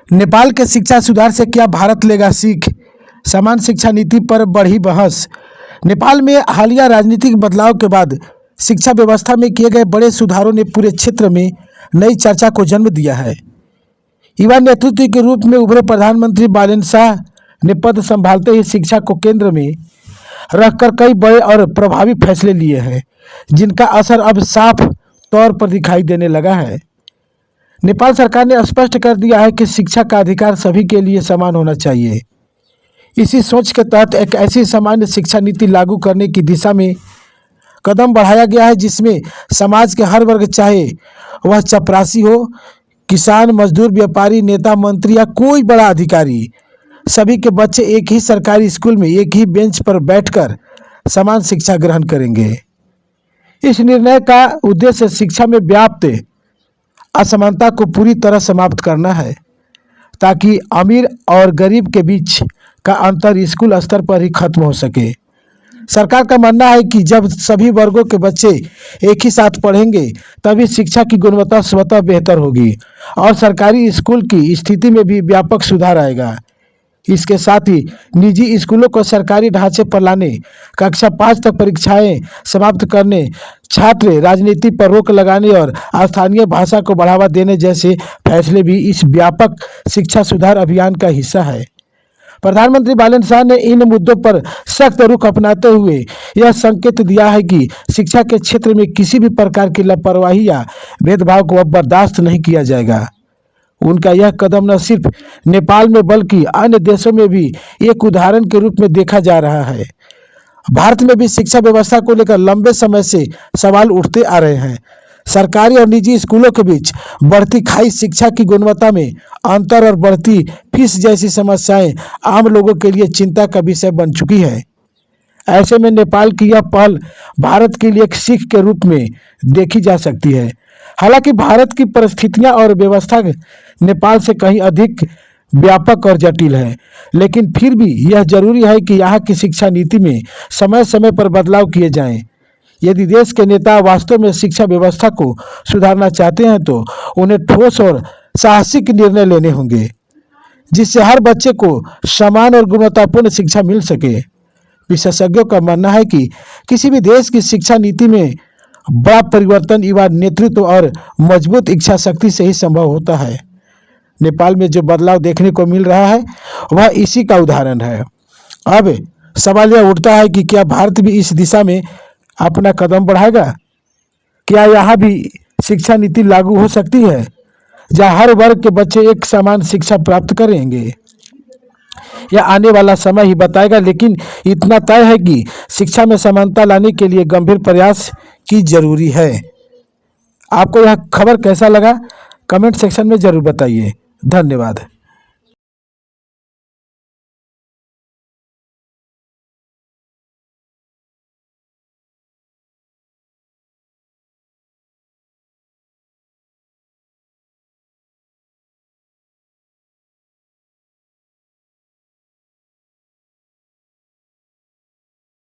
नेपाल के शिक्षा सुधार से क्या भारत लेगा सीख। समान शिक्षा नीति पर बढ़ी बहस। नेपाल में हालिया राजनीतिक बदलाव के बाद शिक्षा व्यवस्था में किए गए बड़े सुधारों ने पूरे क्षेत्र में नई चर्चा को जन्म दिया है। युवा नेतृत्व के रूप में उभरे प्रधानमंत्री बालेन शाह ने पद संभालते ही शिक्षा को केंद्र में रखकर कई बड़े और प्रभावी फैसले लिए हैं, जिनका असर अब साफ तौर पर दिखाई देने लगा है। नेपाल सरकार ने स्पष्ट कर दिया है कि शिक्षा का अधिकार सभी के लिए समान होना चाहिए। इसी सोच के तहत एक ऐसी सामान्य शिक्षा नीति लागू करने की दिशा में कदम बढ़ाया गया है, जिसमें समाज के हर वर्ग, चाहे वह चपरासी हो, किसान, मजदूर, व्यापारी, नेता, मंत्री या कोई बड़ा अधिकारी, सभी के बच्चे एक ही सरकारी स्कूल में एक ही बेंच पर बैठकर समान शिक्षा ग्रहण करेंगे। इस निर्णय का उद्देश्य शिक्षा में व्याप्त असमानता को पूरी तरह समाप्त करना है, ताकि अमीर और गरीब के बीच का अंतर स्कूल स्तर पर ही खत्म हो सके। सरकार का मानना है कि जब सभी वर्गों के बच्चे एक ही साथ पढ़ेंगे, तभी शिक्षा की गुणवत्ता स्वतः बेहतर होगी और सरकारी स्कूल की स्थिति में भी व्यापक सुधार आएगा। इसके साथ ही निजी स्कूलों को सरकारी ढांचे पर लाने, कक्षा 5 तक परीक्षाएं समाप्त करने, छात्र राजनीति पर रोक लगाने और स्थानीय भाषा को बढ़ावा देने जैसे फैसले भी इस व्यापक शिक्षा सुधार अभियान का हिस्सा है। प्रधानमंत्री बालेन शाह ने इन मुद्दों पर सख्त रुख अपनाते हुए यह संकेत दिया है कि शिक्षा के क्षेत्र में किसी भी प्रकार की लापरवाही या भेदभाव को अब बर्दाश्त नहीं किया जाएगा। उनका यह कदम न सिर्फ नेपाल में बल्कि अन्य देशों में भी एक उदाहरण के रूप में देखा जा रहा है। भारत में भी शिक्षा व्यवस्था को लेकर लंबे समय से सवाल उठते आ रहे हैं। सरकारी और निजी स्कूलों के बीच बढ़ती खाई, शिक्षा की गुणवत्ता में अंतर और बढ़ती फीस जैसी समस्याएं आम लोगों के लिए चिंता का विषय बन चुकी है। ऐसे में नेपाल की यह पहल भारत के लिए एक सीख के रूप में देखी जा सकती है। हालांकि भारत की परिस्थितियां और व्यवस्था नेपाल से कहीं अधिक व्यापक और जटिल है, लेकिन फिर भी यह जरूरी है कि यहाँ की शिक्षा नीति में समय समय पर बदलाव किए जाएं। यदि देश के नेता वास्तव में शिक्षा व्यवस्था को सुधारना चाहते हैं, तो उन्हें ठोस और साहसिक निर्णय लेने होंगे, जिससे हर बच्चे को समान और गुणवत्तापूर्ण शिक्षा मिल सके। विशेषज्ञों का मानना है कि किसी भी देश की शिक्षा नीति में बड़ा परिवर्तन युवा नेतृत्व और मजबूत इच्छा शक्ति से ही संभव होता है। नेपाल में जो बदलाव देखने को मिल रहा है, वह इसी का उदाहरण है। अब सवाल यह उठता है कि क्या भारत भी इस दिशा में अपना कदम बढ़ाएगा? क्या यहाँ भी शिक्षा नीति लागू हो सकती है, जहाँ हर वर्ग के बच्चे एक समान शिक्षा प्राप्त करेंगे? यह आने वाला समय ही बताएगा, लेकिन इतना तय है कि शिक्षा में समानता लाने के लिए गंभीर प्रयास की जरूरी है। आपको यह खबर कैसा लगा, कमेंट सेक्शन में जरूर बताइए। धन्यवाद।